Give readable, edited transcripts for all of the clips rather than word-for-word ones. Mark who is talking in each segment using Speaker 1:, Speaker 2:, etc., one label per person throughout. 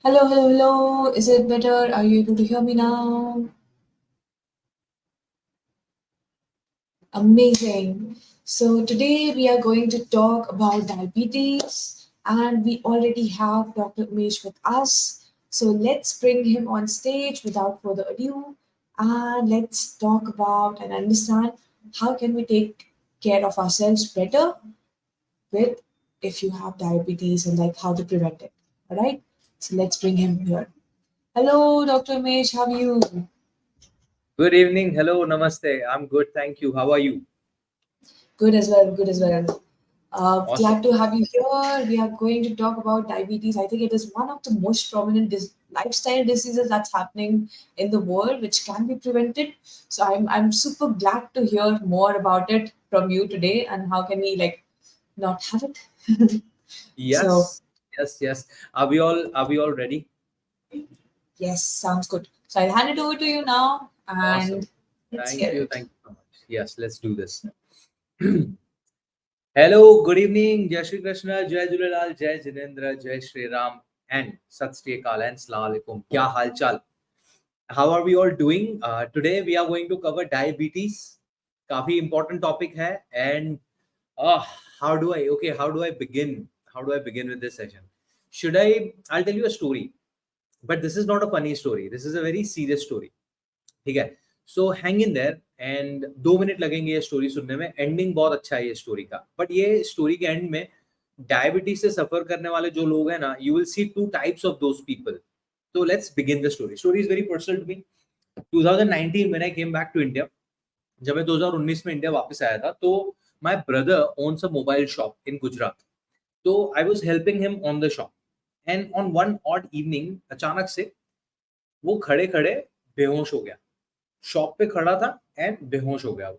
Speaker 1: Hello, hello, hello. Is it better? Are you able to hear me now? Amazing. So, today we are going to talk about diabetes, and we already have Dr. Umesh with us. So, let's bring him on stage without further ado, and let's talk about and understand how can we take care of ourselves better with if you have diabetes and like how to prevent it. All right. So, let's bring him here. Hello, Dr. Umesh. How are you?
Speaker 2: Good evening. Hello. Namaste. I'm good. Thank you. How are you?
Speaker 1: Good as well. Good as well.
Speaker 2: Awesome.
Speaker 1: Glad to have you here. We are going to talk about diabetes. I think it is one of the most prominent lifestyle diseases that's happening in the world, which can be prevented. So I'm super glad to hear more about it from you today, and how can we like not have it. So
Speaker 2: Yes. Yes. Are we all ready?
Speaker 1: yes, sounds good. So I'll hand it over to you now,
Speaker 2: Awesome.
Speaker 1: and let's
Speaker 2: Thank
Speaker 1: hear
Speaker 2: you.
Speaker 1: it.
Speaker 2: Thank you so much. Yes, let's do this. Hello. Good evening. Jai Shri Krishna. Jai Jhulelal. Jai Jinendra. Jai Shri Ram. And Sat Shri Akal and Salaam Alaikum. Kya hal chal? How are we all doing? Today we are going to cover diabetes. काफी important topic है. And uh, how do I begin? How do I begin with this session? I'll tell you a story. But this is not a funny story. This is a very serious story. ठीक है. So hang in there and 2 minute लगेंगे ये story सुनने में. Ending बहुत अच्छा है ये स्टोरी का. बट ये स्टोरी के एंड में डायबिटीज से सफर करने वाले जो लोग हैं ना, you will see two types of those people. So let's begin the story. Story is very personal to me. 2019 when I came back to India, जब मैं 2019 में इंडिया वापस आया था, तो my brother owns a mobile shop in Gujarat. तो I was helping him on the shop. And on one odd evening, अचानक से वो खड़े खड़े बेहोश हो गया. शॉप पे खड़ा था एंड बेहोश हो गया वो.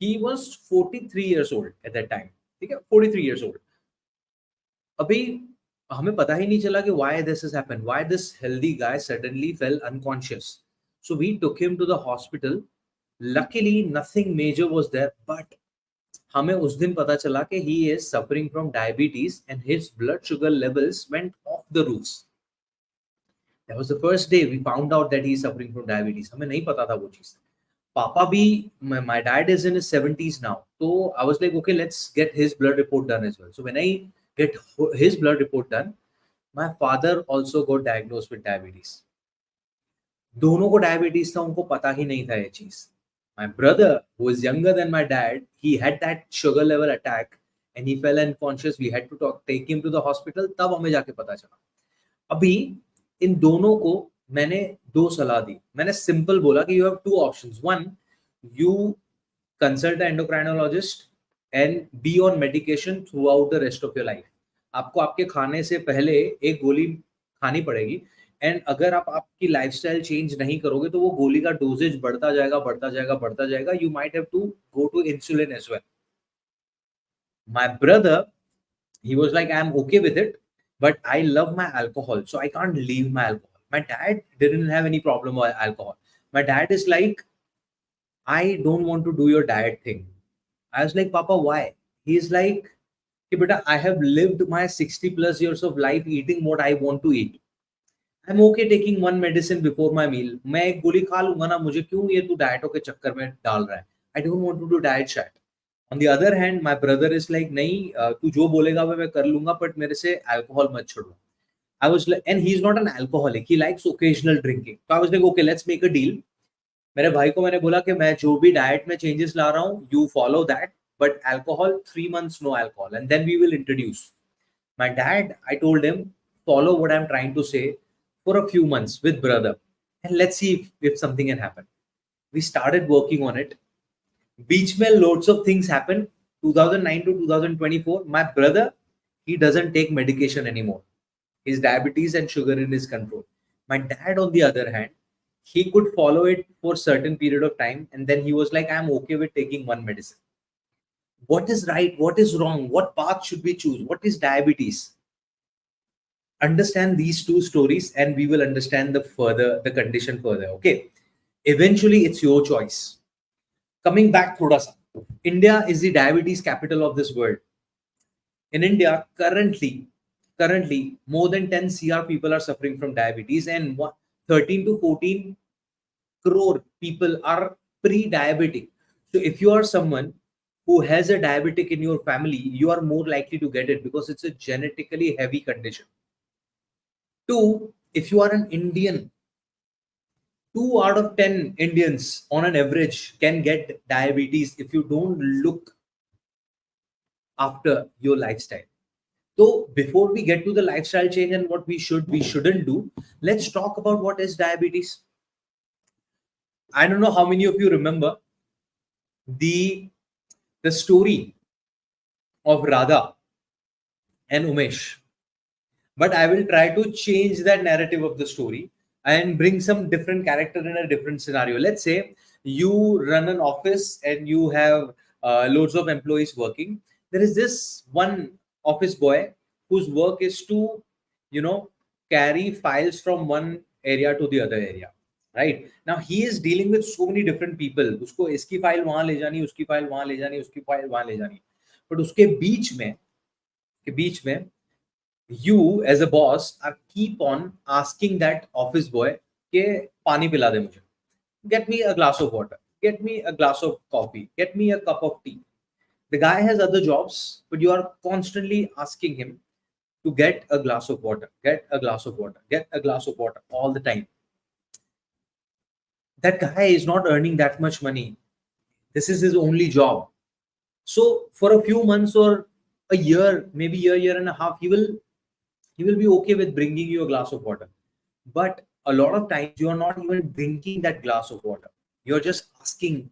Speaker 2: He was 43 years old at that time. ठीक है, 43 years old. अभी हमें पता ही नहीं चला कि why this has happened, why this healthy guy suddenly fell unconscious. So we took him to the hospital. Luckily nothing major was there, but हमें उस दिन पता चला कि he is suffering from diabetes and his blood sugar levels went off the roofs. That was the first day we found out that he is suffering from diabetes. हमें नहीं पता था वो चीज. पापा भी, my dad is in his 70s now, so I was like, okay, let's get his blood report done as well. So when I get his blood report done, my father also got diagnosed with diabetes. दोनों को diabetes था, उनको पता ही नहीं था ये चीज. My brother, who is younger than my dad, he had that sugar level attack and he fell unconscious. We had to take him to the hospital. तब हमें जाके पता चला. अभी इन दोनों को मैंने दो सलाह दी. मैंने सिंपल बोला कि you have two options. One, you consult an endocrinologist and be on medication throughout the rest of your life. आपको आपके खाने से पहले एक गोली खानी पड़ेगी. एंड अगर आप आपकी लाइफस्टाइल चेंज नहीं करोगे तो वो गोली का डोजेज बढ़ता जाएगा बढ़ता जाएगा बढ़ता जाएगा. You might have to go to insulin as well. My brother, he was like, I'm okay with it, but I love my alcohol, so I can't leave my alcohol. My dad didn't have any problem with alcohol. My dad is like, I don't want to do your diet thing. I was like, Papa, why? He's like, "Hey, beta, I have lived my 60 plus years of life eating what I want to eat. I'm okay taking one medicine before my meal. मैं एक गोली खा लूंगा ना, मुझे क्यों ये तू डाइटों के चक्कर में डाल रहा है. I don't want to do diet chat. On the other hand, my brother is like, नहीं, तू जो बोलेगा वो मैं कर लूंगा, but मेरे से alcohol मत छोड़ो. I was like, and he's not an alcoholic. He likes occasional drinking. So I was like, okay, let's make a deal. मेरे भाई को मैंने बोला कि मैं जो भी डाइट में चेंजेस ला रहा हूँ, you follow that, but alcohol 3 months no alcohol and then we will introduce. My dad, I told him, follow what I am trying to say for a few months with brother and let's see if something can happen. We started working on it. बीच में loads of things happened. 2009 to 2024, my brother, he doesn't take medication anymore. His diabetes and sugar in his control. My dad, on the other hand, he could follow it for certain period of time and then he was like, I'm okay with taking one medicine. What is right, what is wrong, what path should we choose, what is diabetes? Understand these two stories and we will understand the condition further. Okay, eventually it's your choice. Coming back thoda sa, India is the diabetes capital of this world. In India currently Currently, more than 10 CR people are suffering from diabetes, and 13 to 14 crore people are pre-diabetic. So if you are someone who has a diabetic in your family, you are more likely to get it because it's a genetically heavy condition. Two, if you are an Indian, 2 out of 10 Indians on an average can get diabetes if you don't look after your lifestyle. So before we get to the lifestyle change and what we shouldn't do, let's talk about what is diabetes. I don't know how many of you remember the the story of Radha and Umesh. But I will try to change that narrative of the story and bring some different character in a different scenario. Let's say you run an office and you have loads of employees working. There is this one office boy whose work is to, you know, carry files from one area to the other area. Right now, he is dealing with so many different people. उसको इसकी file वहां ले जानी, उसकी file वहां ले जानी, उसकी फाइल वहां ले जानी. But उसके बीच में you as a boss are keep on asking that office boy के पानी पिला दे मुझे, get me a glass of water, get me a glass of coffee, get me a cup of tea. The guy has other jobs, but you are constantly asking him to get a glass of water, get a glass of water, get a glass of water all the time. That guy is not earning that much money. This is his only job. So for a few months or a year, maybe year and a half, he will be okay with bringing you a glass of water. But a lot of times you are not even drinking that glass of water. You're just asking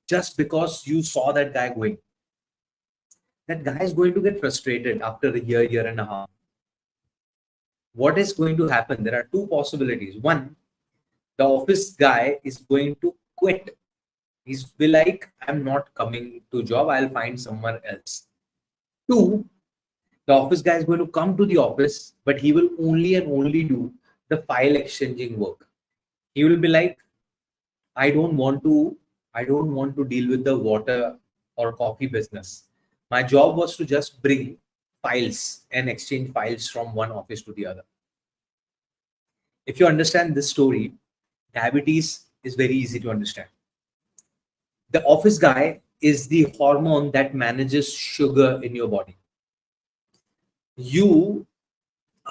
Speaker 2: just because you saw that guy going. That guy is going to get frustrated after a year and a half. What is going to happen? There are two possibilities. One, the office guy is going to quit. He's be like, I'm not coming to job. I'll find somewhere else. Two, the office guy is going to come to the office, but he will only and only do the file exchanging work. He will be like, I don't want to deal with the water or coffee business. My job was to just bring files and exchange files from one office to the other. If you understand this story, diabetes is very easy to understand. The office guy is the hormone that manages sugar in your body. You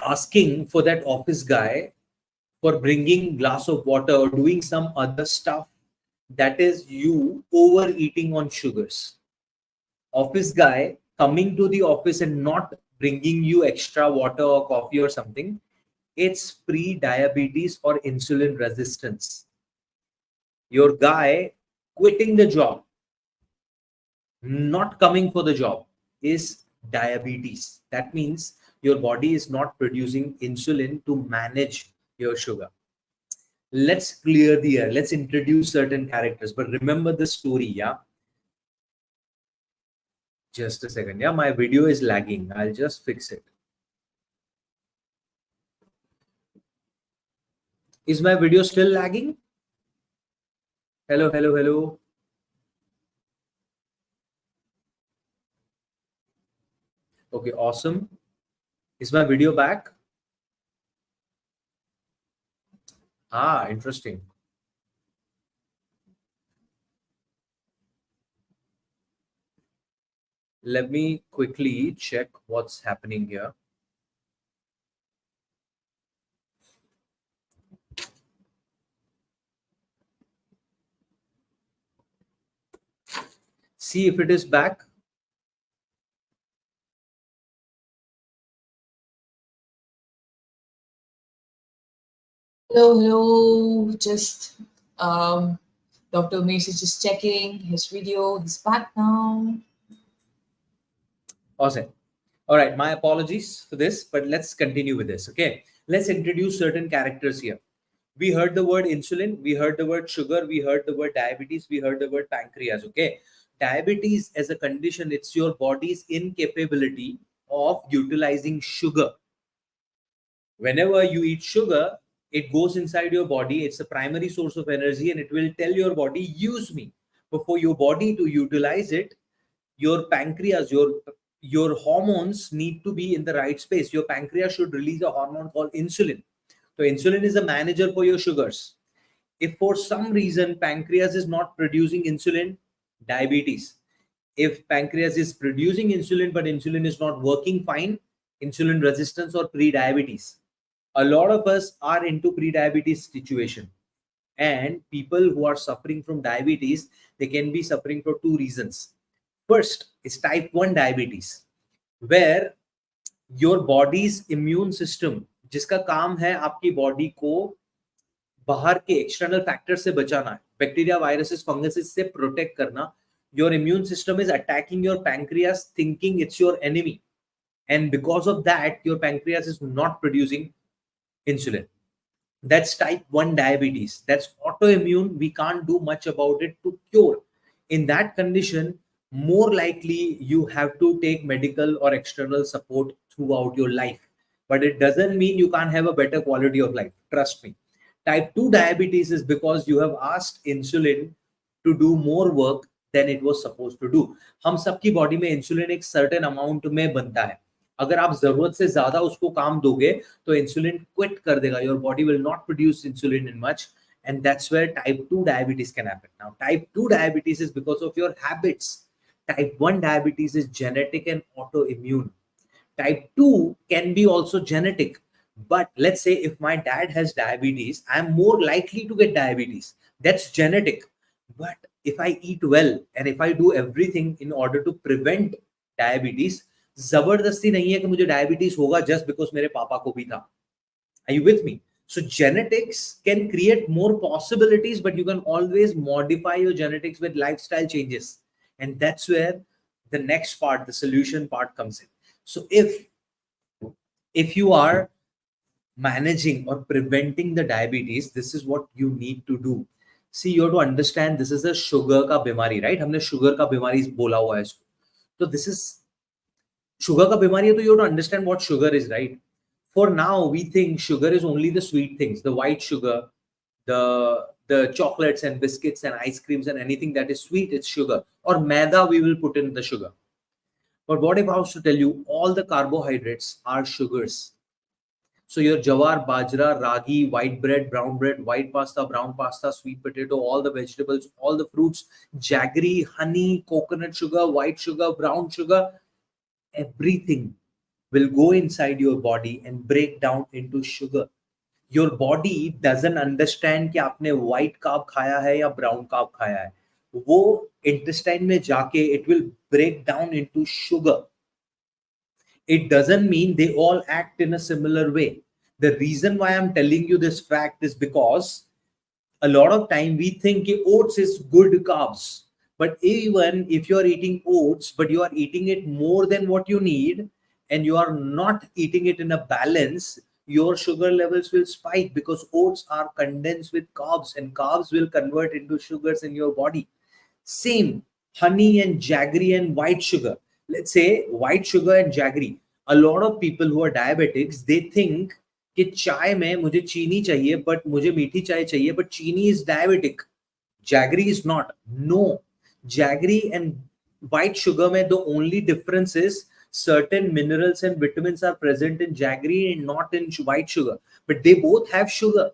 Speaker 2: asking for that office guy for bringing glass of water or doing some other stuff, that is you overeating on sugars. Office guy coming to the office and not bringing you extra water or coffee or something, it's pre-diabetes or insulin resistance. Your guy quitting the job, not coming for the job, is diabetes. That means your body is not producing insulin to manage your sugar. Let's clear the air. Let's introduce certain characters. But remember the story, yeah? Just a second. Yeah, my video is lagging. I'll just fix it. Is my video still lagging? Hello, hello, hello. Okay, awesome. Is my video back? Ah, interesting. Let me quickly check what's happening here. See if it is back.
Speaker 1: Hello. Just Dr. Umesh is just checking his video. He's back now.
Speaker 2: Awesome. All right, my apologies for this, but let's continue with this. Okay, let's introduce certain characters here. We heard the word insulin, we heard the word sugar, we heard the word diabetes, we heard the word pancreas. Okay, diabetes as a condition, it's your body's incapability of utilizing sugar. Whenever you eat sugar, it goes inside your body. It's a primary source of energy, and it will tell your body, use me. But for your body to utilize it, your pancreas, your hormones need to be in the right space. Your pancreas should release a hormone called insulin. So insulin is a manager for your sugars. If for some reason pancreas is not producing insulin, diabetes. If pancreas is producing insulin but insulin is not working fine, insulin resistance or pre-diabetes. A lot of us are into pre-diabetes situation, and people who are suffering from diabetes, they can be suffering for two reasons. First is type 1 diabetes, where your body's immune system, जिसका काम है आपकी body को बाहर के external factor से बचाना है, बैक्टीरिया वायरसेस फंगसेस से प्रोटेक्ट करना, your immune system is attacking your pancreas thinking it's your enemy, and because of that your pancreas is not producing insulin. That's type 1 diabetes. That's autoimmune. We can't do much about it to cure. In that condition, more likely you have to take medical or external support throughout your life. But it doesn't mean you can't have a better quality of life. Trust me. Type 2 diabetes is because you have asked insulin to do more work than it was supposed to do. हम सबकी body में insulin एक certain amount में बनता है. अगर आप जरूरत से ज्यादा उसको काम दोगे तो इंसुलिन क्विट कर देगा. Your body will not produce insulin in much, and that's where type 2 diabetes can happen. Now type 2 diabetes is because of your habits. Type 1 diabetes is genetic and autoimmune. Type 2 can be also genetic, but let's say if my dad has diabetes, I'm more likely to get diabetes. That's genetic. But if I eat well and if I do everything in order to prevent diabetes, जबरदस्ती नहीं है कि मुझे diabetes होगा just because मेरे पापा को भी था. Are you with me? So genetics can create more possibilities, but you can always modify your genetics with lifestyle changes. And that's where the next part, the solution part, comes in. So if you are managing or preventing the diabetes, this is what you need to do. See, you have to understand this is a sugar का बीमारी, right? हमने sugar का बीमारी बोला हुआ है इसको. So this is sugar का बीमारी है, तो you have to understand what sugar is, right? For now, we think sugar is only the sweet things, the white sugar, the chocolates and biscuits and ice creams and anything that is sweet, it's sugar. Or maida, we will put in the sugar. But what if I was to tell you all the carbohydrates are sugars? So your jawar, bajra, ragi, white bread, white pasta, brown pasta, sweet potato, all the vegetables, all the fruits, jaggery, honey, coconut sugar, white sugar, brown sugar, everything will go inside your body and break down into sugar. Your body doesn't understand कि आपने white carb खाया है या brown carb खाया है. वो intestine में जाके it will break down into sugar. It doesn't mean they all act in a similar way. The reason why I'm telling you this fact is because a lot of time we think oats is good carbs. But even if you are eating oats, but you are eating it more than what you need, and you are not eating it in a balance, your sugar levels will spike because oats are condensed with carbs, and carbs will convert into sugars in your body. Same, honey and jaggery and white sugar. Let's say white sugar and jaggery. A lot of people who are diabetics, they think कि चाय में मुझे चीनी चाहिए but मुझे मीठी चाय चाहिए, but cheeni is diabetic, jaggery is not. No, jaggery and white sugar में the only difference is certain minerals and vitamins are present in jaggery and not in white sugar, but they both have sugar.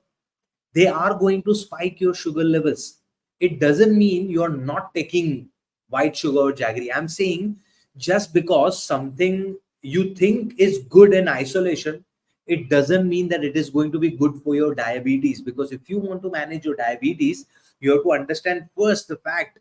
Speaker 2: They are going to spike your sugar levels. It doesn't mean you're not taking white sugar or jaggery. I'm saying just because something you think is good in isolation, it doesn't mean that it is going to be good for your diabetes. Because if you want to manage your diabetes, you have to understand first the fact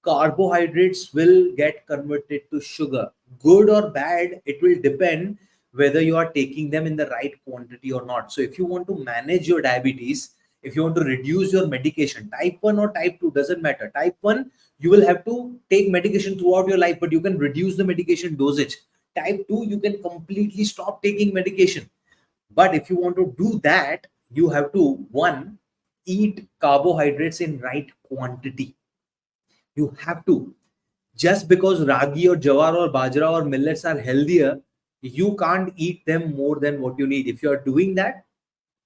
Speaker 2: carbohydrates will get converted to sugar. Good or bad, it will depend whether you are taking them in the right quantity or not. So if you want to manage your diabetes, if you want to reduce your medication, type 1 or type 2 doesn't matter. Type 1, you will have to take medication throughout your life, but you can reduce the medication dosage. Type 2, you can completely stop taking medication. But if you want to do that, you have to, one, eat carbohydrates in right quantity. You have to. Just because ragi or jawar or bajra or millets are healthier, you can't eat them more than what you need. If you are doing that,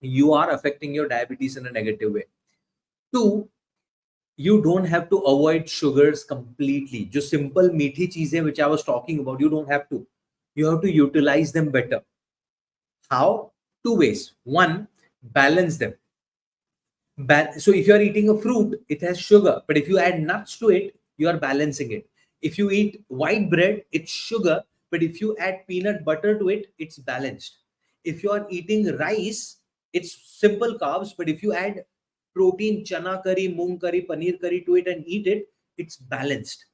Speaker 2: you are affecting your diabetes in a negative way. Two, you don't have to avoid sugars completely. जो simple मीठी चीजें which I was talking about, you don't have to. You have to utilize them better. How? Two ways. One, balance them. So if you are eating a fruit, it has sugar, but if you add nuts to it, you are balancing it. If you eat white bread, it's sugar, but if you add peanut butter to it, it's balanced. If you are eating rice, it's simple carbs, but if you add protein, chana curry, moong curry, paneer curry to it and eat it, it's balanced.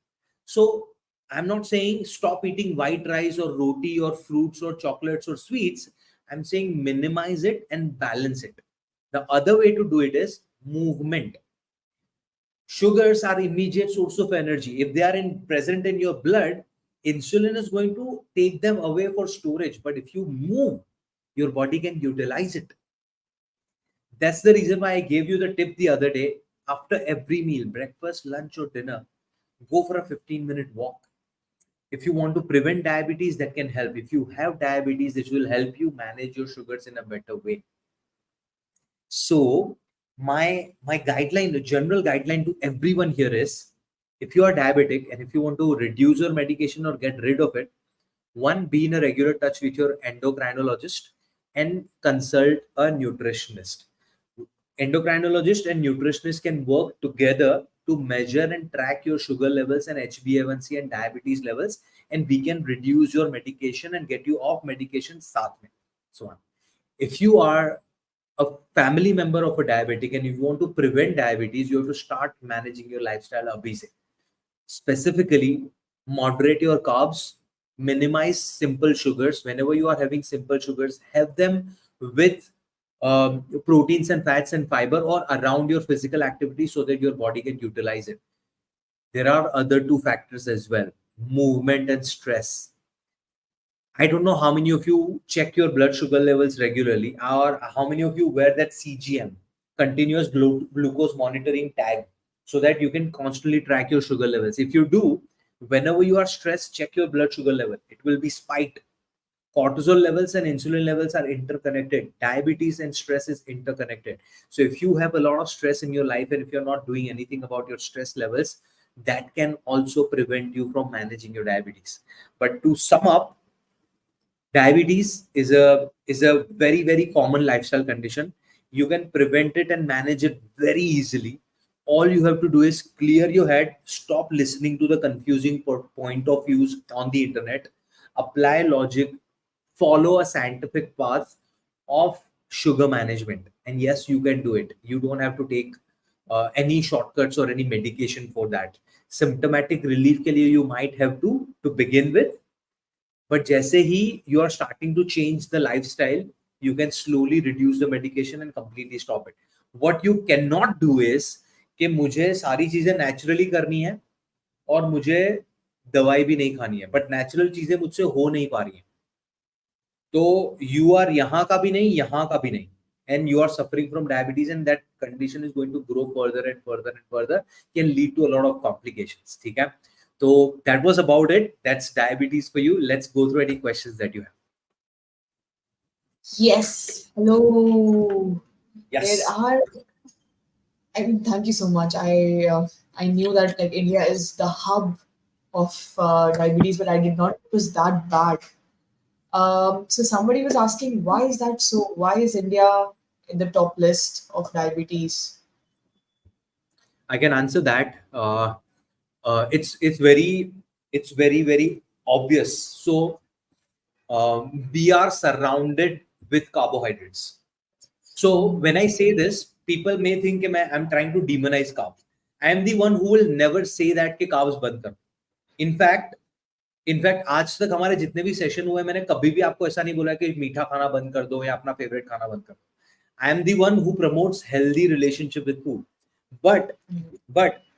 Speaker 2: So I'm not saying stop eating white rice or roti or fruits or chocolates or sweets. I'm saying minimize it and balance it. The other way to do it is movement. Sugars are immediate source of energy. If they are present in your blood, insulin is going to take them away for storage. But if you move, your body can utilize it. That's the reason why I gave you the tip the other day. After every meal, breakfast, lunch, or dinner, go for a 15-minute walk. If you want to prevent diabetes, that can help. If you have diabetes, this will help you manage your sugars in a better way. So my guideline, the general guideline to everyone here is, if you are diabetic and if you want to reduce your medication or get rid of it, one, be in a regular touch with your endocrinologist and consult a nutritionist. Endocrinologist and nutritionist can work together to measure and track your sugar levels and HbA1c and diabetes levels, and we can reduce your medication and get you off medication साथ में. So on. If you are a family member of a diabetic and if you want to prevent diabetes, you have to start managing your lifestyle abhi se. Specifically, moderate your carbs, minimize simple sugars. Whenever you are having simple sugars, have them with proteins and fats and fiber or around your physical activity so that your body can utilize it. There are other two factors as well: movement and stress. I don't know how many of you check your blood sugar levels regularly, or how many of you wear that CGM, continuous glucose monitoring tag, so that you can constantly track your sugar levels. If you do, whenever you are stressed, check your blood sugar level. It will be spiked. Cortisol levels and insulin levels are interconnected. Diabetes and stress is interconnected. So if you have a lot of stress in your life and if you're not doing anything about your stress levels, that can also prevent you from managing your diabetes. But to sum up, diabetes is a very common lifestyle condition. You can prevent it and manage it very easily. All you have to do is clear your head, stop listening to the confusing point of views on the internet, apply logic, follow a scientific path of sugar management, and yes, you can do it. You don't have to take any shortcuts or any medication for that. Symptomatic relief के लिए you might have to begin with, but जैसे ही you are starting to change the lifestyle, you can slowly reduce the medication and completely stop it. What you cannot do is कि मुझे सारी चीजें naturally करनी है और मुझे दवाई भी नहीं खानी है, but natural चीजें मुझसे हो नहीं पा रही हैं, तो you are यहाँ का भी नहीं, यहाँ का भी नहीं, and you are suffering from diabetes, and that condition is going to grow further and further and further, can lead to a lot of complications. ठीक है? So that was about it. That's diabetes for you. Let's go through any questions that you have.
Speaker 1: Yes. Hello. There
Speaker 2: Yes.
Speaker 1: are. I mean, thank you so much. I knew that like India is the hub of diabetes, but I did not it was that bad. So somebody was asking, why is that so? Why is India in the top list of diabetes?
Speaker 2: I can answer that. It's very obvious. So we are surrounded with carbohydrates. So when I say this, people may think कि I'm trying to demonize carbs. I am the one who will never say that कि carbs बंद करो. In fact आज तक हमारे जितने भी session हुए, मैंने कभी भी आपको ऐसा नहीं बोला कि मीठा खाना बंद कर दो या अपना फेवरेट खाना बंद कर दो. I am the one who promotes healthy relationship with food. But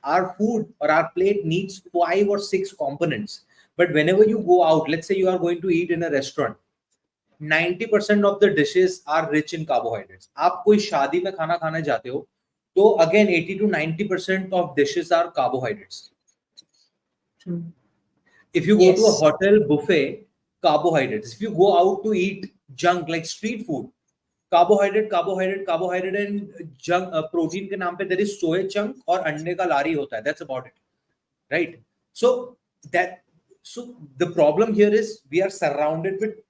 Speaker 2: our food or our plate needs 5 or 6 components. But whenever you go out, let's say you are going to eat in a restaurant, 90% of the dishes are rich in carbohydrates. आप कोई शादी में खाना खाने जाते हो, तो again 80 to 90% of dishes are carbohydrates. If you go to a
Speaker 1: Yes.
Speaker 2: hotel buffet, carbohydrates. If you go out to eat junk like street food, carbohydrate and junk protein के नाम पे देयर इज सोया चंक और अंडे का लारी होता है, that's about it, right? So that so the problem here is we are surrounded with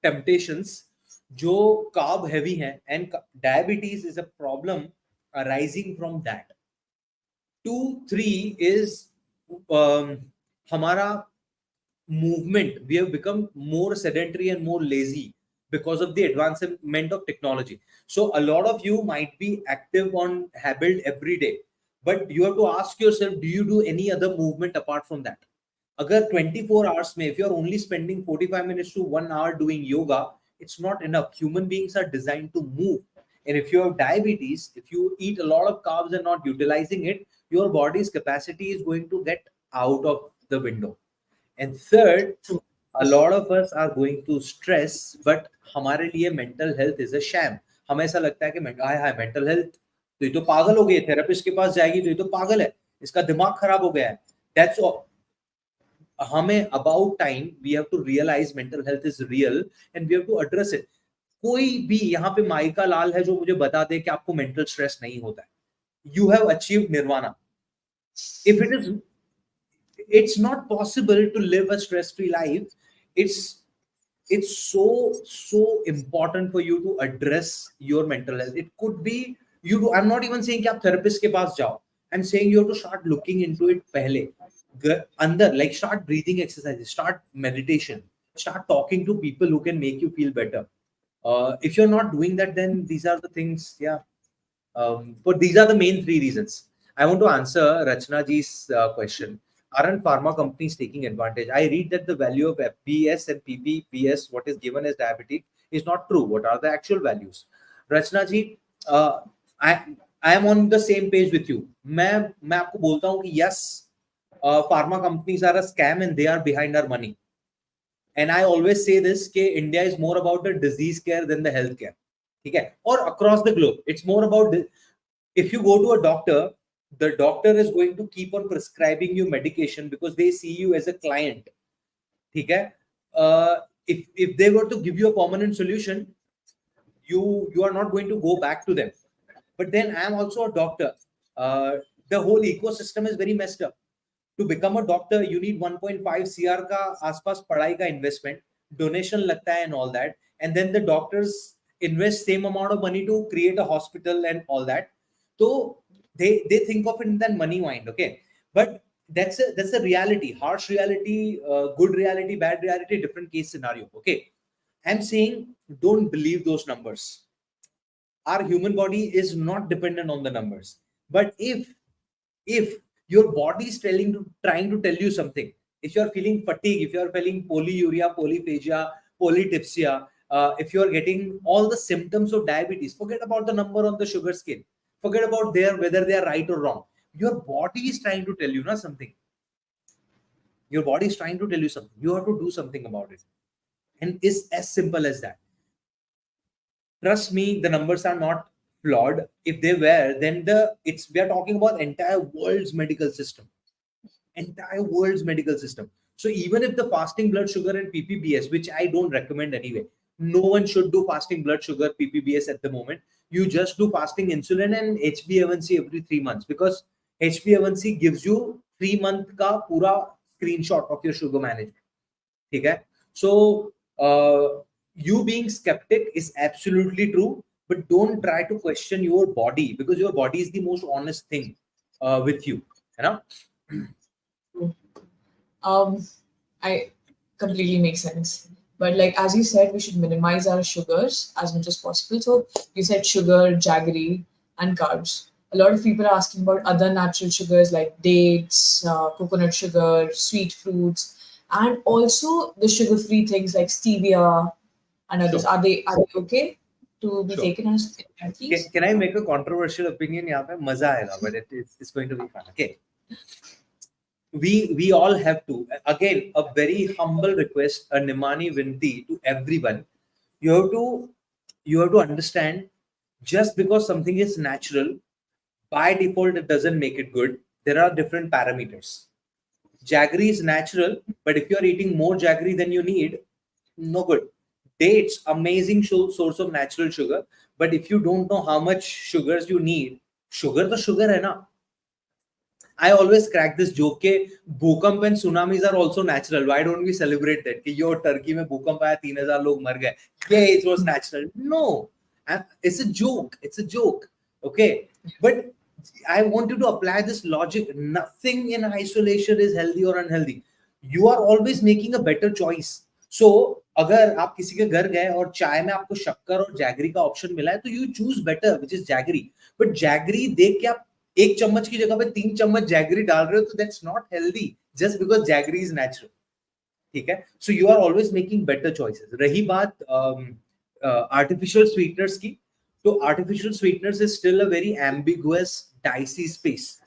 Speaker 2: temptations जो कार्ब हेवी हैं, and diabetes is a problem arising from that. 2 3 is हमारा movement. We have become more sedentary and more lazy because of the advancement of technology. So a lot of you might be active on habit every day, but you have to ask yourself, do you do any other movement apart from that? Agar 24 hours mein, if you're only spending 45 minutes to 1 hour doing yoga, it's not enough. Human beings are designed to move. And if you have diabetes, if you eat a lot of carbs and not utilizing it, your body's capacity is going to get out of the window. And third,
Speaker 1: True.
Speaker 2: a lot of us are going to stress, but हमारे लिए mental health is a sham. हमें ऐसा लगता है कि हाय हाय mental health, तो ये तो पागल हो गई, थेरेपिस्ट के पास जाएगी तो ये तो पागल है, इसका दिमाग खराब हो गया है. That's all. हमें about time we have to realize mental health is real and we have to address it. कोई भी यहाँ पे माइका लाल है जो मुझे बता दे कि आपको mental stress नहीं होता है. You have achieved nirvana. If it is, it's not possible to live a stress-free life. It's so important for you to address your mental health. It could be you do. I'm not even saying कि आप therapist के पास जाओ. I'm saying you have to start looking into it पहले. अंदर, like start breathing exercises, start meditation, start talking to people who can make you feel better. If you're not doing that, then these are the things. Yeah. But these are the main 3 reasons. I want to answer Rachna ji's question. Aren't pharma companies taking advantage? I read that the value of FBS and PPBS, what is given as diabetic, is not true. What are the actual values? Rachna ji, I I am on the same page with you. मैं आपको बोलता हूँ कि yes, pharma companies are a scam and they are behind our money. And I always say this कि India is more about the disease care than the health care. ठीक है? Or across the globe, it's more about if you go to a doctor, the doctor is going to keep on prescribing you medication because they see you as a client. ठीक है? If they were to give you a permanent solution, you are not going to go back to them. But then I am also a doctor. The whole ecosystem is very messed up. To become a doctor, you need 1.5 CR का आसपास पढ़ाई का investment, donation लगता है and all that, and then the doctors invest same amount of money to create a hospital and all that. So they think of it in that money mind, okay? But that's a reality, harsh reality, good reality, bad reality, different case scenario, okay? I'm saying don't believe those numbers. Our human body is not dependent on the numbers. But if your body is trying to tell you something, if you are feeling fatigue, if you are feeling polyuria, polyphagia, polytipsia, if you are getting all the symptoms of diabetes, forget about the number on the sugar scale, forget about whether they are right or wrong. Your body is trying to tell you something. Your body is trying to tell you something. You have to do something about it, and it's as simple as that. Trust me, the numbers are not flawed. If they were, then we are talking about entire world's medical system. Entire world's medical system. So even if the fasting blood sugar and PPBS, which I don't recommend anyway, no one should do fasting blood sugar PPBS at the moment. You just do fasting insulin and HbA1c every 3 months, because HbA1c gives you 3 month का पूरा screenshot of your sugar management. ठीक है? So you being skeptic is absolutely true, but don't try to question your body, because your body is the most honest thing with you. You know?
Speaker 1: I completely makes sense. But like as you said, we should minimize our sugars as much as possible. So you said sugar, jaggery, and carbs. A lot of people are asking about other natural sugars like dates, coconut sugar, sweet fruits, and also the sugar-free things like stevia and others.
Speaker 2: Sure.
Speaker 1: Are they okay to be
Speaker 2: Sure.
Speaker 1: taken as therapies?
Speaker 2: Can I make a controversial opinion? यहाँ पे मजा आएगा, but it's going to be fun. Okay. We all have to, again, a very humble request, a Nimani Vinti to everyone. You have to understand, just because something is natural, by default it doesn't make it good. There are different parameters. Jaggery is natural, but if you are eating more jaggery than you need, no good. Dates, amazing source of natural sugar, but if you don't know how much sugars you need, sugar तो sugar है ना. I always crack this joke के भूकंप and tsunamis are also natural. Why don't we celebrate that? कि यो Turkey में भूकंप आया 3,000 लोग मर गए. Yeah, it was natural. No, it's a joke. It's a joke. Okay, but I want you to apply this logic. Nothing in isolation is healthy or unhealthy. You are always making a better choice. So अगर आप किसी के घर गए और चाय में आपको शक्कर और जैगरी का ऑप्शन मिला है तो you choose better which is jaggery. But jaggery देख के आप एक चम्मच की जगह पे 3 चम्मच जैगरी डाल रहे हो तो that's not healthy just because jaggery is natural. ठीक है. So you are always making better choices. रही बात आर्टिफिशियल स्वीटनर्स की, तो artificial sweeteners is still a very ambiguous dicey space.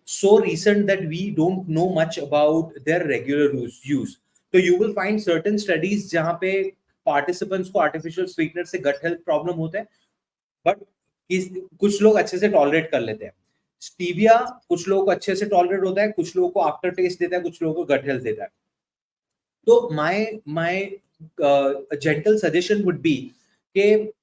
Speaker 2: So recent that we don't know much about their regular use. So you will find certain studies जहां पे participants को artificial sweetener से gut health problem होता है, but कुछ लोग अच्छे से tolerate कर लेते हैं. Stevia कुछ लोगों को अच्छे से tolerate होता है, कुछ लोगों को after taste देता है, कुछ लोगों को gut health देता है. तो my gentle suggestion would be कि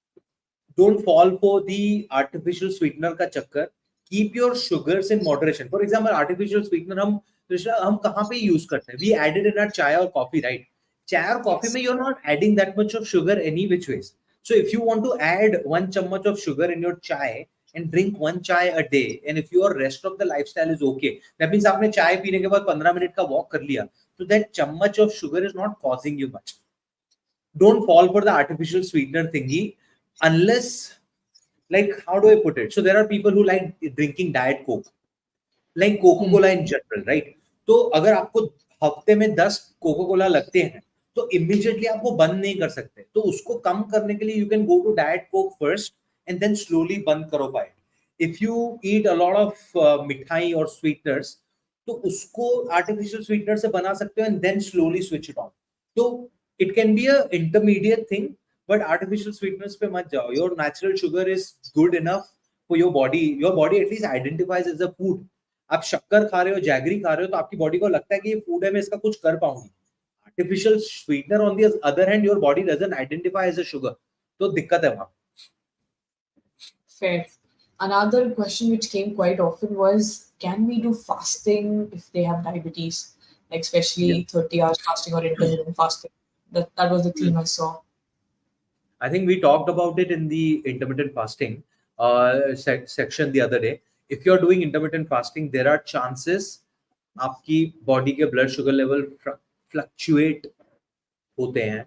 Speaker 2: don't fall for the artificial sweetener का चक्कर. Keep your sugars in moderation. For example, artificial sweetener हम कहाँ पे यूज करते हैं? We added in our chai or coffee, right? Chai or coffee में you're not adding that much of sugar any which ways. So if you want to add 1 chammach of sugar in your chai and drink 1 chai a day, and if your rest of the lifestyle is okay, that means आपने चाय पीने के बाद 15 minute का walk कर लिया, so that chammach of sugar is not causing you much. Don't fall for the artificial sweetener thingy unless, like, how do I put it? So there are people who like drinking diet coke, like Coca-Cola in general, right? तो अगर आपको हफ्ते में 10 Coca-Cola लगते हैं तो immediately आप वो बंद नहीं कर सकते. तो उसको कम करने के लिए you can go to diet coke first and then slowly बंद करो by it. If you eat a lot of मिठाई और sweeteners, तो उसको artificial sweetener से बना सकते हो and then slowly switch it on. तो it can be a intermediate thing, but artificial sweeteners पे मत जाओ. Your natural sugar is good enough for your body. Your body at least identifies as a food. आप शक्कर खा रहे हो, jaggery खा रहे हो, तो आपकी बॉडी को लगता है कि ये फूड है, मैं इसका कुछ कर पाऊंगी. Artificial sweetener on the other hand, your body doesn't identify as a sugar, तो दिक्कत है वहां.
Speaker 1: Fair. Another question which came quite often was, can we do fasting if they have diabetes? Like especially
Speaker 2: Yeah.
Speaker 1: 30 hours fasting or intermittent fasting. That was the theme I saw.
Speaker 2: I think we talked about it in the intermittent fasting section the other day. If you're doing intermittent fasting, there are chances आपकी body के blood sugar level fluctuate होते हैं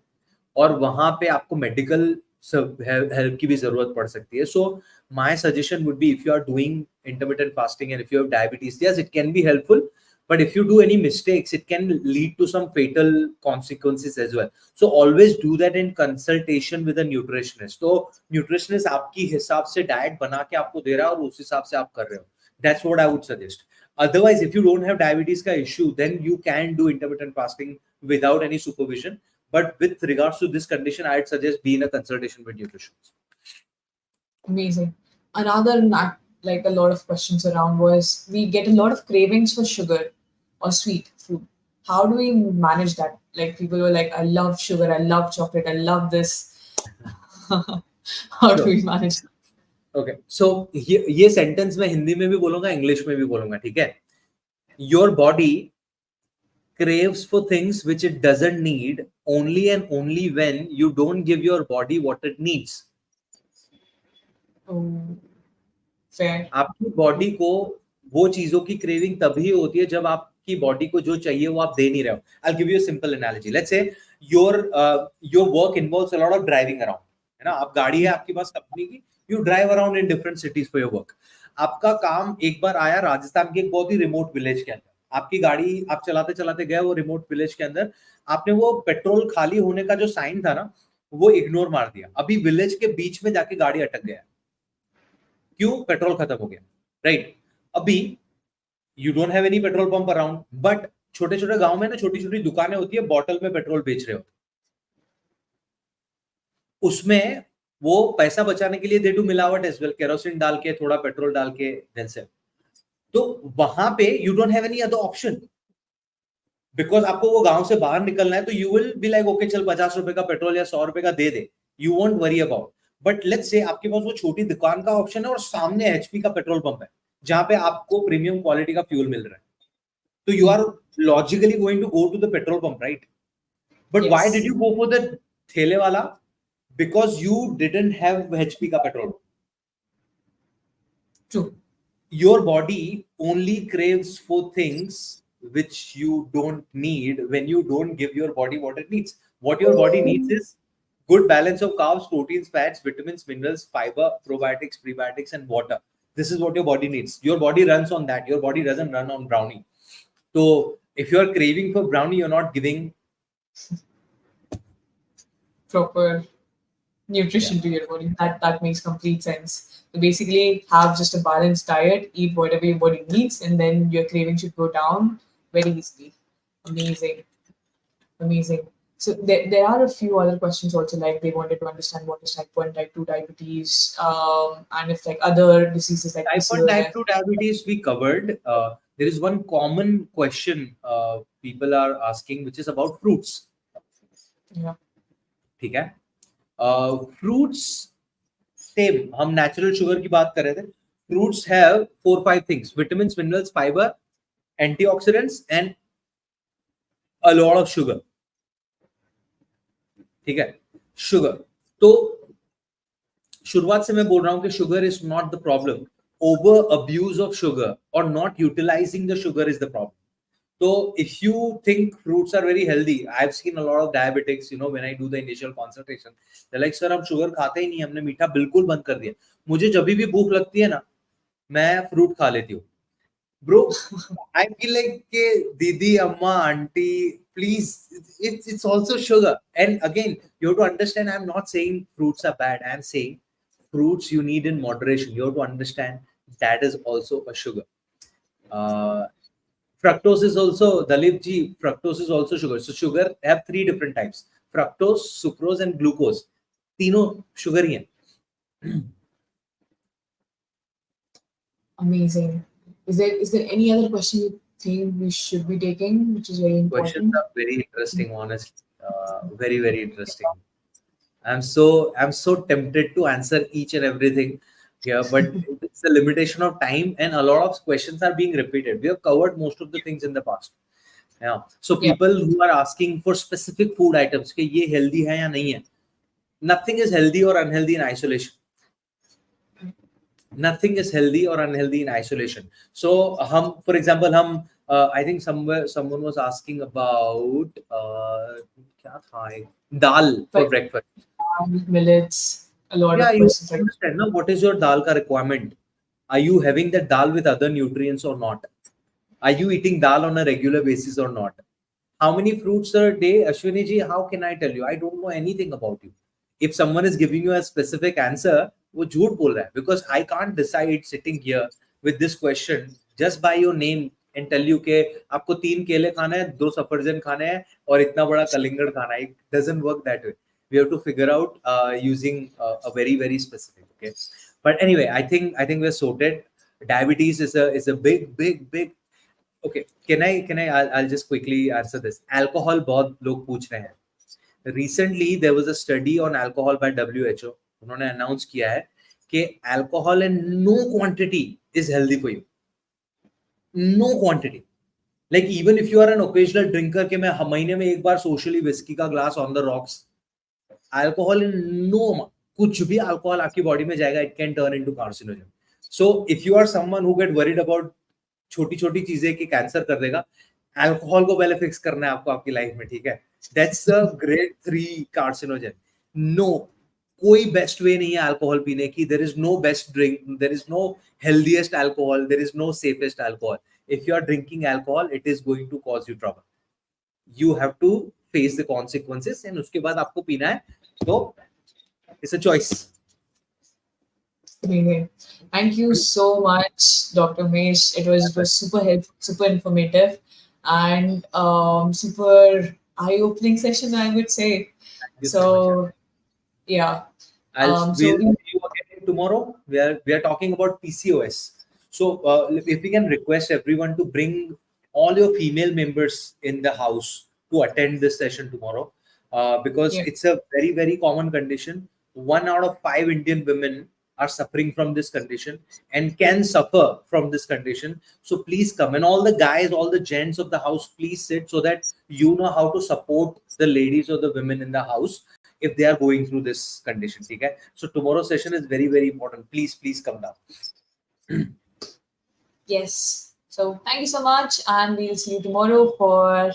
Speaker 2: और वहां पे आपको medical help की भी जरूरत पड़ सकती है. So my suggestion would be, if you are doing intermittent fasting and if you have diabetes, yes it can be helpful, but if you do any mistakes it can lead to some fatal consequences as well. So always do that in consultation with a nutritionist. तो nutritionist आपकी हिसाब से diet बना के आपको दे रहा है और उस हिसाब से आप कर रहे हो. That's what I would suggest. Otherwise, if you don't have diabetes का issue, then you can do intermittent fasting without any supervision. But with regards to this condition, I'd suggest be in a consultation with nutritionists.
Speaker 1: Amazing. Another like a lot of questions around was, we get a lot of cravings for sugar or sweet food. How do we manage that? Like people were like, I love sugar, I love chocolate, I love this. How do we manage that?
Speaker 2: Okay, so ये sentence मैं हिंदी में भी बोलूंगा, English में भी बोलूंगा, ठीक है? Your body craves for things which it doesn't need only and only when you don't give your body what it needs.
Speaker 1: Fair.
Speaker 2: आपकी बॉडी को वो चीजों की क्रेविंग तभी होती है जब आपकी बॉडी को जो चाहिए वो आप दे नहीं रहे हो. I'll give you a simple analogy. Let's say your work involves a lot of driving around. है ना, आप गाड़ी है आपके पास कंपनी की, you drive around in different cities for your work. आपका काम एक बार आया राजस्थान के एक बहुत ही रिमोट विलेज के अंदर, आपकी गाड़ी आप चलाते चलाते गए वो रिमोट विलेज के अंदर, आपने वो पेट्रोल खाली होने का जो साइन था ना वो इग्नोर मार दिया. अभी विलेज के बीच में जाके गाड़ी अटक गया. क्यों? पेट्रोल खत्म हो गया, राइट? अभी you don't have any petrol pump around, but छोटे छोटे गांव में ना छोटी छोटी दुकानें होती है, बॉटल में पेट्रोल बेच रहे हो. उसमें वो पैसा बचाने के लिए दे डू मिलावट एज वेल, केरोसिन डाल के थोड़ा पेट्रोल डाल के देन से. तो वहां पे you don't have any other option. Because आपको वो गांव से बाहर निकलना है, तो you will be like okay चल 50 रुपए का पेट्रोल या 100 रुपए का दे दे, you won't worry about. But let's say आपके पास वो छोटी दुकान का ऑप्शन है और सामने एचपी का पेट्रोल पंप है जहां पे आपको प्रीमियम क्वालिटी का फ्यूल मिल रहा है, तो you are logically going to go to the petrol pump, right? But why did
Speaker 1: Yes,
Speaker 2: you go for the thele wala? Because you didn't have HP ka petrol.
Speaker 1: true.
Speaker 2: Your body only craves for things which you don't need when you don't give your body what it needs. What your body needs is good balance of carbs, proteins, fats, vitamins, minerals, fiber, probiotics, prebiotics, and water. This is what your body needs. Your body runs on that. Your body doesn't run on brownie. So if you are craving for brownie, you're not giving.
Speaker 1: Proper
Speaker 2: Yeah,
Speaker 1: nutrition to your body. That makes complete sense. So basically, have just a balanced diet, eat whatever your body needs, and then your craving should go down very easily. Amazing, amazing. So there are a few other questions also, like they wanted to understand what is type 1, type 2 diabetes, and if like other diseases like
Speaker 2: type 1, type
Speaker 1: PCOS.
Speaker 2: 2 diabetes we covered. There is one common question people are asking, which is about fruits.
Speaker 1: Yeah.
Speaker 2: ठीक है, fruits same, हम natural sugar की बात कर रहे थे। Fruits have 4-5 things: vitamins, minerals, fibre, antioxidants and a lot of sugar. ठीक है, शुगर, तो शुरुआत से मैं बोल रहा हूं कि sugar is not the problem, over abuse of sugar और not utilizing the sugar is the problem. So if you think fruits are very healthy, I've seen a lot of diabetics, you know, when I do the initial consultation, they're like, sir, हम sugar खाते ही नहीं, हमने मीठा बिल्कुल बंद कर दिया, मुझे जब भी भूख लगती है ना, मैं फ्रूट खा लेती हूँ। Bro, I feel like के दीदी, अम्मा, aunty, please, it's also sugar. And again, you have to understand, I'm not saying fruits are bad. I'm saying fruits you need in moderation. You have to understand that is also a sugar. Uh, Fructose is also, Dalip ji, fructose is also sugar. So sugar have three different types: fructose, sucrose, and glucose. तीनों sugar ही हैं.
Speaker 1: Amazing. Is there any other question you think we should be taking, which is very
Speaker 2: Questions
Speaker 1: important?
Speaker 2: are very interesting, honestly. Very, very interesting. I'm so tempted to answer each and everything here, but it's the limitation of time, and a lot of questions are being repeated. We have covered most of the things in the past. Yeah. So
Speaker 1: Yeah.
Speaker 2: people who are asking for specific food items, कि ये healthy है या नहीं है? Nothing is healthy or unhealthy in isolation. Nothing is healthy or unhealthy in isolation. So, for example, I think somewhere someone was asking about क्या था एक? Dal for
Speaker 1: But
Speaker 2: breakfast.
Speaker 1: millets, a lot
Speaker 2: Yeah,
Speaker 1: of
Speaker 2: you
Speaker 1: questions like
Speaker 2: understand now what is your dal ka requirement? Are you having that dal with other nutrients or not? Are you eating dal on a regular basis or not? How many fruits a day, Ashwini ji? How can I tell you? I don't know anything about you. If someone is giving you a specific answer, वो झूठ बोल रहा है, because I can't decide sitting here with this question just by your name and tell you कि आपको 3 केले खाना है, 2 सफरजन खाने हैं और इतना बड़ा कलिंगड़ खाना है. It doesn't work that way. We have to figure out using a very, very specific. Okay, but anyway, I think we're sorted. Diabetes is a big. Okay, can I I'll just quickly answer this. Alcohol बहुत लोग पूछ रहे हैं. Recently there was a study on alcohol by WHO. उन्होंने announce किया है कि alcohol in no quantity is healthy for you. No quantity. Like even if you are an occasional drinker कि मैं महीने में एक बार socially whiskey का glass on the rocks, alcohol in no, कुछ भी alcohol आपकी body में जाएगा, it can turn into carcinogen. So if you are someone who get worried about छोटी छोटी चीजें कि कैंसर कर देगा, अल्कोहल को पहले फिक्स करना है आपको आपकी लाइफ में. ठीक है, that's a great 3 carcinogen. No, कोई बेस्ट वे नहीं है अल्कोहल पीने की. There is no best drink, there is no healthiest alcohol, there is no safest alcohol. If you are drinking alcohol, it is going to cause you trouble. You have to face the consequences and उसके बाद आपको पीना है, तो it's a choice.
Speaker 1: amazing. Thank you so much, Dr. Mesh. It was super helpful, super informative, and super eye-opening session, I would say.
Speaker 2: Thank you so much.
Speaker 1: So yeah. So
Speaker 2: We'll see you again tomorrow. We are talking about PCOS. So if we can request everyone to bring all your female members in the house to attend this session tomorrow, because
Speaker 1: Yeah.
Speaker 2: it's a very, very common condition. 1 out of 5 Indian women are suffering from this condition and can suffer from this condition. So please come. And all the guys, all the gents of the house, please sit so that you know how to support the ladies or the women in the house if they are going through this condition. Okay? So tomorrow's session is very, very important. Please, please come down.
Speaker 1: Yes. So thank you so much, and we'll see you tomorrow for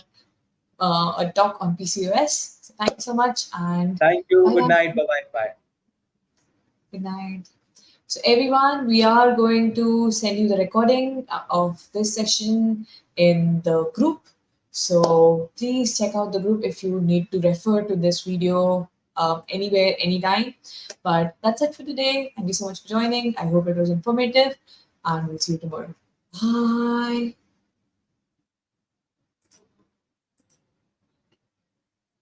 Speaker 1: a talk on PCOS. So thank you so much, and
Speaker 2: Thank you.
Speaker 1: bye
Speaker 2: Good
Speaker 1: bye.
Speaker 2: night. Bye bye. Bye.
Speaker 1: Good night. So everyone, we are going to send you the recording of this session in the group. So please check out the group if you need to refer to this video anywhere, anytime. But that's it for today. Thank you so much for joining. I hope it was informative, and we'll see you tomorrow. Bye.